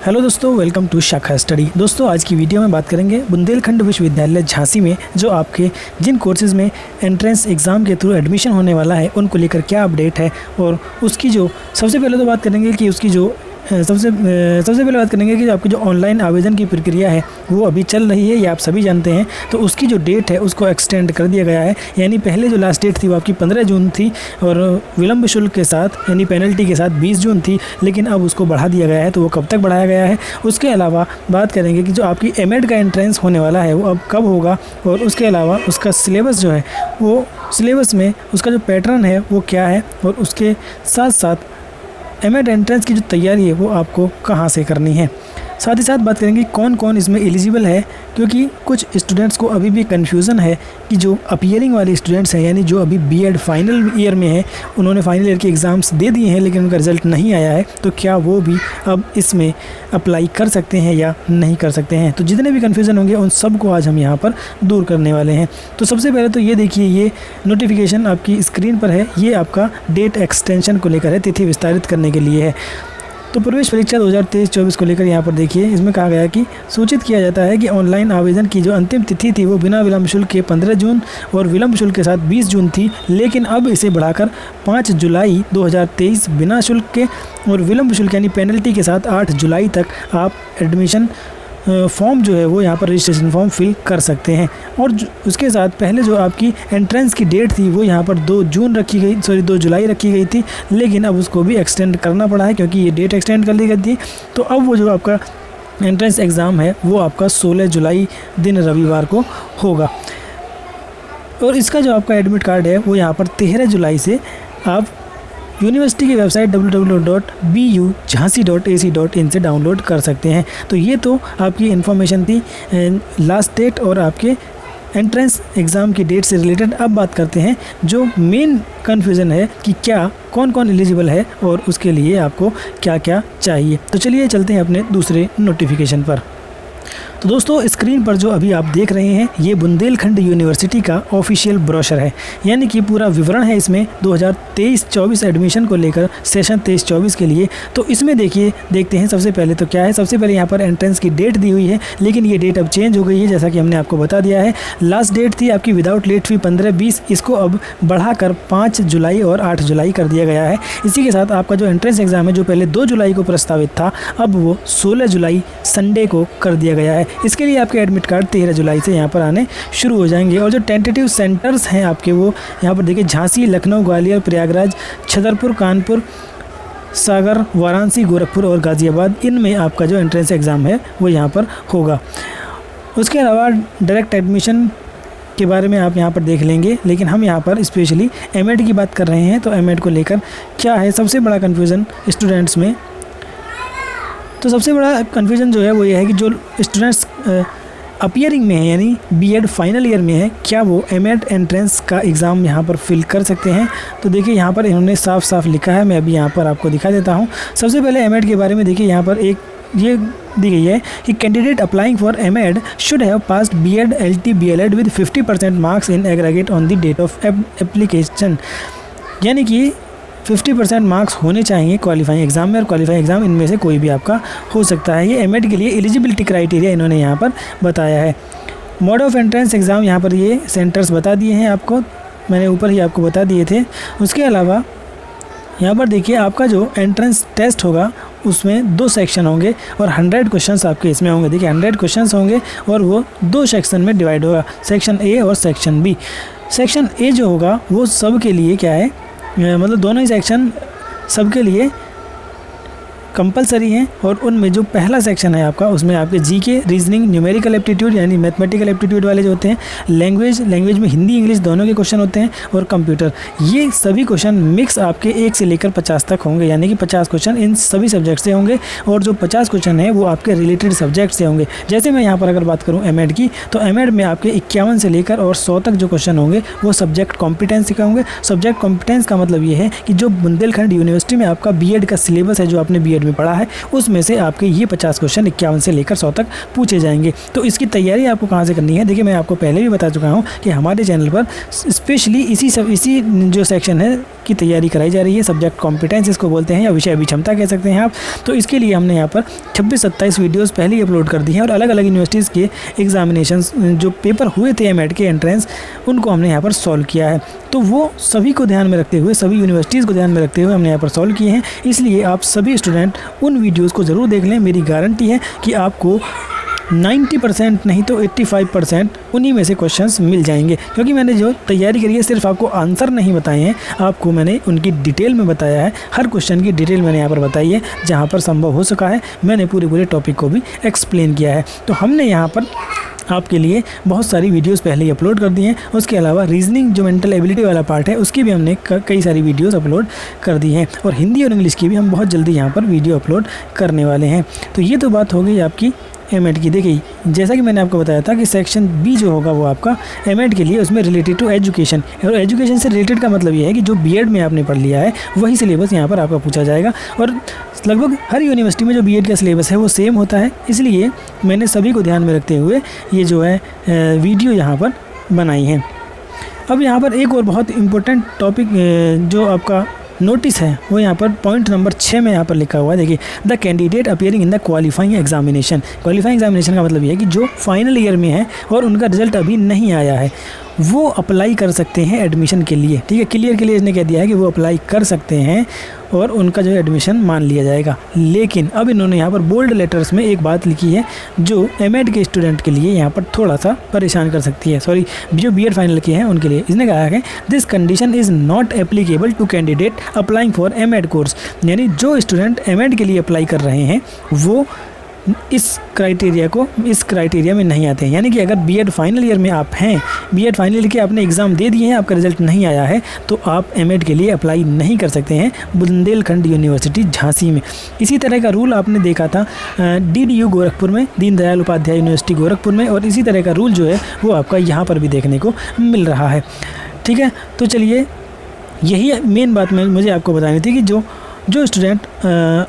Hello दोस्तों, welcome to शाखा study. दोस्तों आज की वीडियो में बात करेंगे बुंदेलखंड विश्वविद्यालय झांसी में जो आपके जिन कोर्सेज़ में एंट्रेंस एग्ज़ाम के थ्रू एडमिशन होने वाला है उनको लेकर क्या अपडेट है और उसकी जो सबसे पहले तो बात करेंगे कि उसकी जो सबसे पहले बात करेंगे कि आपकी जो ऑनलाइन आवेदन की प्रक्रिया है वो अभी चल रही है, ये आप सभी जानते हैं। तो उसकी जो डेट है उसको एक्सटेंड कर दिया गया है, यानी पहले जो लास्ट डेट थी वो आपकी 15 जून थी और विलंब शुल्क के साथ यानी पेनल्टी के साथ 20 जून थी, लेकिन अब उसको बढ़ा दिया गया है। तो वो कब तक बढ़ाया गया है, उसके अलावा बात करेंगे कि जो आपकी एमएड का एंट्रेंस होने वाला है वो अब कब होगा और उसके अलावा उसका सिलेबस जो है वो सिलेबस में उसका जो पैटर्न है वो क्या है और उसके साथ साथ एमएड एंट्रेंस की जो तैयारी है वो आपको कहाँ से करनी है। साथ ही साथ बात करेंगे कौन कौन इसमें एलिजिबल है, क्योंकि कुछ स्टूडेंट्स को अभी भी कन्फ्यूज़न है कि जो अपीयरिंग वाले स्टूडेंट्स हैं यानी जो अभी बीएड फाइनल ईयर में है, उन्होंने फाइनल ईयर के एग्ज़ाम्स दे दिए हैं लेकिन उनका रिज़ल्ट नहीं आया है, तो क्या वो भी अब इसमें अप्लाई कर सकते हैं या नहीं कर सकते हैं। तो जितने भी कन्फ्यूज़न होंगे उन सब को आज हम यहाँ पर दूर करने वाले हैं। तो सबसे पहले तो ये देखिए, ये नोटिफिकेशन आपकी स्क्रीन पर है, ये आपका डेट एक्सटेंशन को लेकर है, तिथि विस्तारित करने के लिए है। तो प्रवेश परीक्षा 2023-24 को लेकर यहाँ पर देखिए, इसमें कहा गया कि सूचित किया जाता है कि ऑनलाइन आवेदन की जो अंतिम तिथि थी वो बिना विलंब शुल्क के 15 जून और विलंब शुल्क के साथ 20 जून थी, लेकिन अब इसे बढ़ाकर 5 जुलाई 2023 बिना शुल्क के और विलंब शुल्क यानी पेनल्टी के साथ 8 जुलाई तक आप एडमिशन फॉर्म जो है वो यहाँ पर रजिस्ट्रेशन फॉर्म फिल कर सकते हैं। और उसके साथ पहले जो आपकी एंट्रेंस की डेट थी वो यहाँ पर 2 जुलाई रखी गई थी, लेकिन अब उसको भी एक्सटेंड करना पड़ा है क्योंकि ये डेट एक्सटेंड कर दी गई थी। तो अब वो जो आपका एंट्रेंस एग्ज़ाम है वो आपका 16 जुलाई दिन रविवार को होगा। और इसका जो आपका एडमिट कार्ड है वो यहाँ पर 13 जुलाई से आप यूनिवर्सिटी की वेबसाइट www.bujhansi.ac.in से डाउनलोड कर सकते हैं। तो ये तो आपकी इन्फॉर्मेशन थी लास्ट डेट और आपके एंट्रेंस एग्ज़ाम की डेट से रिलेटेड। अब बात करते हैं जो मेन कन्फ्यूज़न है कि क्या कौन कौन एलिजिबल है और उसके लिए आपको क्या क्या चाहिए। तो चलिए चलते हैं अपने दूसरे नोटिफिकेशन पर। तो दोस्तों स्क्रीन पर जो अभी आप देख रहे हैं ये बुंदेलखंड यूनिवर्सिटी का ऑफिशियल ब्रोशर है, यानी कि पूरा विवरण है इसमें 2023-24 एडमिशन को लेकर सेशन 23-24 के लिए। तो इसमें देखते हैं सबसे पहले तो क्या है। सबसे पहले यहाँ पर एंट्रेंस की डेट दी हुई है, लेकिन ये डेट अब चेंज हो गई है, जैसा कि हमने आपको बता दिया है। लास्ट डेट थी आपकी विदाउट लेट फी 15-20, इसको अब बढ़ाकर 5 जुलाई और 8 जुलाई कर दिया गया है। इसी के साथ आपका जो एंट्रेंस एग्ज़ाम है जो पहले 2 जुलाई को प्रस्तावित था, अब वो 16 जुलाई संडे को कर दिया गया है। इसके लिए आपके एडमिट कार्ड 13 जुलाई से यहाँ पर आने शुरू हो जाएंगे। और जो टेंटेटिव सेंटर्स हैं आपके वो यहाँ पर देखिए, झांसी, लखनऊ, ग्वालियर, प्रयागराज, छतरपुर, कानपुर, सागर, वाराणसी, गोरखपुर और गाज़ियाबाद, इनमें आपका जो एंट्रेंस एग्ज़ाम है वो यहाँ पर होगा। उसके अलावा डायरेक्ट एडमिशन के बारे में आप यहाँ पर देख लेंगे, लेकिन हम यहाँ पर स्पेशली एमएड की बात कर रहे हैं। तो एमएड को लेकर क्या है सबसे बड़ा कन्फ्यूज़न स्टूडेंट्स में, तो सबसे बड़ा कन्फ्यूज़न जो है वो ये है कि जो स्टूडेंट्स अपीयरिंग में है यानी बीएड फाइनल ईयर में है, क्या वो एमएड एंट्रेंस का एग्ज़ाम यहाँ पर फिल कर सकते हैं। तो देखिए यहाँ पर इन्होंने साफ साफ लिखा है, मैं अभी यहाँ पर आपको दिखा देता हूँ। सबसे पहले एमएड के बारे में देखिए, यहाँ पर एक ये दी गई है कि candidate applying for MEd should have passed BEd LT BLEd with 50% marks in aggregate on the date of application, यानी कि 50% मार्क्स होने चाहिए क्वालिफाइंग एग्ज़ाम में, और क्वालिफाइंग एग्ज़ाम इनमें से कोई भी आपका हो सकता है। ये एमएड के लिए एलिजिबिलिटी क्राइटेरिया इन्होंने यहाँ पर बताया है। मोड ऑफ एंट्रेंस एग्ज़ाम यहाँ पर ये सेंटर्स बता दिए हैं आपको, मैंने ऊपर ही आपको बता दिए थे। उसके अलावा यहाँ पर देखिए आपका जो एंट्रेंस टेस्ट होगा उसमें 2 सेक्शन होंगे और 100 क्वेश्चंस आपके इसमें होंगे। देखिए 100 क्वेश्चंस होंगे और वो 2 सेक्शन में डिवाइड होगा, सेक्शन ए और सेक्शन बी। सेक्शन ए जो होगा वो सब के लिए क्या है, मतलब दोनों ही सेक्शन सबके लिए कंपलसरी हैं। और उनमें जो पहला सेक्शन है आपका उसमें आपके जीके, रीजनिंग, न्यूमेरिकल एप्टीट्यूड यानी मैथमेटिकल एप्टीट्यूड वाले जो होते हैं, लैंग्वेज में हिंदी इंग्लिश दोनों के क्वेश्चन होते हैं, और कंप्यूटर, ये सभी क्वेश्चन मिक्स आपके 1 से लेकर 50 तक होंगे, यानी कि 50 क्वेश्चन इन सभी सब्जेक्ट से होंगे। और जो 50 क्वेश्चन है वो आपके रिलेटेड सब्जेक्ट से होंगे। जैसे मैं यहाँ पर अगर बात करूँ एमएड की, तो एमएड में आपके 51 से लेकर और 100 तक जो क्वेश्चन होंगे वो सब्जेक्ट कॉम्पिटेंस के होंगे। सब्जेक्ट कॉम्पिटेंस का मतलब ये है कि जो बुंदेलखंड यूनिवर्सिटी में आपका बीएड का सिलेबस है, जो आपने बीएड बीएड में पढ़ा है उसमें से आपके ये 50 क्वेश्चन 51 से लेकर 100 तक पूछे जाएंगे। तो इसकी तैयारी आपको कहाँ से करनी है, देखिए मैं आपको पहले भी बता चुका हूँ कि हमारे चैनल पर स्पेशली इसी जो सेक्शन है की तैयारी कराई जा रही है। सब्जेक्ट कॉम्पिटेंस इसको बोलते हैं या विषय अभिक्षमता कह सकते हैं आप। तो इसके लिए हमने यहाँ पर 26-27 वीडियोस पहले ही अपलोड कर दी हैं और अलग अलग यूनिवर्सिटीज़ के एग्जामिनेशंस जो पेपर हुए थे एमएड के एंट्रेंस उनको हमने यहाँ पर सॉल्व किया है। तो वो सभी को ध्यान में रखते हुए, सभी यूनिवर्सिटीज़ को ध्यान में रखते हुए हमने यहाँ पर सॉल्व किए हैं। इसलिए आप सभी स्टूडेंट उन वीडियोज़ को ज़रूर देख लें। मेरी गारंटी है कि आपको 90% नहीं तो 85% उन्हीं में से क्वेश्चंस मिल जाएंगे, क्योंकि मैंने जो तैयारी करी है सिर्फ आपको आंसर नहीं बताए हैं, आपको मैंने उनकी डिटेल में बताया है। हर क्वेश्चन की डिटेल मैंने यहाँ पर बताई है, जहाँ पर संभव हो सका है मैंने पूरे टॉपिक को भी एक्सप्लेन किया है। तो हमने यहाँ पर आपके लिए बहुत सारी वीडियोस पहले ही अपलोड कर दी हैं। उसके अलावा रीजनिंग जो मेंटल एबिलिटी वाला पार्ट है उसकी भी हमने कई सारी वीडियोस अपलोड कर दी हैं और हिंदी और इंग्लिश की भी हम बहुत जल्दी यहाँ पर वीडियो अपलोड करने वाले हैं। तो ये तो बात हो गई आपकी एमएड की। देखिए जैसा कि मैंने आपको बताया था कि सेक्शन बी जो होगा वो आपका एमएड के लिए उसमें रिलेटेड टू एजुकेशन, और एजुकेशन से रिलेटेड का मतलब ये है कि जो बीएड में आपने पढ़ लिया है वही सिलेबस यहाँ पर आपका पूछा जाएगा। और लगभग हर यूनिवर्सिटी में जो बीएड का सिलेबस है वो सेम होता है, इसलिए मैंने सभी को ध्यान में रखते हुए ये जो है वीडियो यहाँ पर बनाई है। अब यहाँ पर एक और बहुत इम्पोर्टेंट टॉपिक जो आपका नोटिस है वो यहाँ पर पॉइंट नंबर 6 में यहाँ पर लिखा हुआ है। देखिए the candidate appearing in the qualifying examination. Qualifying examination का मतलब ये है कि जो फाइनल ईयर में है और उनका रिजल्ट अभी नहीं आया है वो अप्लाई कर सकते हैं एडमिशन के लिए। ठीक है, क्लियर के लिए इसने कह दिया है कि वो अप्लाई कर सकते हैं और उनका जो एडमिशन मान लिया जाएगा। लेकिन अब इन्होंने यहाँ पर बोल्ड लेटर्स में एक बात लिखी है जो एमएड के स्टूडेंट के लिए यहाँ पर थोड़ा सा परेशान कर सकती है, सॉरी जो बीएड फाइनल के हैं उनके लिए। इसने कहा है this condition is not applicable to candidate applying for MEd course, यानी जो स्टूडेंट एमएड के लिए अप्लाई कर रहे हैं वो इस क्राइटेरिया में नहीं आते हैं। यानी कि अगर बीएड फाइनल ईयर में आप हैं, बीएड फाइनल ईयर के आपने एग्ज़ाम दे दिए हैं, आपका रिजल्ट नहीं आया है, तो आप एमएड के लिए अप्लाई नहीं कर सकते हैं बुंदेलखंड यूनिवर्सिटी झांसी में। इसी तरह का रूल आपने देखा था डीडीयू गोरखपुर में, दीनदयाल उपाध्याय यूनिवर्सिटी गोरखपुर में, और इसी तरह का रूल जो है वो आपका यहाँ पर भी देखने को मिल रहा है। ठीक है, तो चलिए यही मेन बात मुझे आपको बतानी थी कि जो स्टूडेंट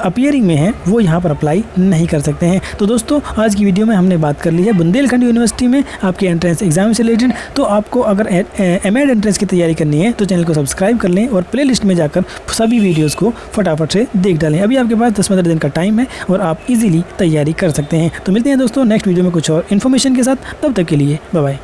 अपीयरिंग में हैं वो यहाँ पर अप्लाई नहीं कर सकते हैं। तो दोस्तों आज की वीडियो में हमने बात कर ली है बुंदेलखंड यूनिवर्सिटी में आपके एंट्रेंस एग्जाम से रिलेटेड। तो आपको अगर एमएड एंट्रेंस की तैयारी करनी है तो चैनल को सब्सक्राइब कर लें और प्लेलिस्ट में जाकर सभी वीडियोज़ को फटाफट से देख डालें। अभी आपके पास 10-15 दिन का टाइम है और आप इजीली तैयारी कर सकते हैं। तो मिलते हैं दोस्तों नेक्स्ट वीडियो में कुछ और इन्फॉर्मेशन के साथ, तब तक के लिए बाय बाय।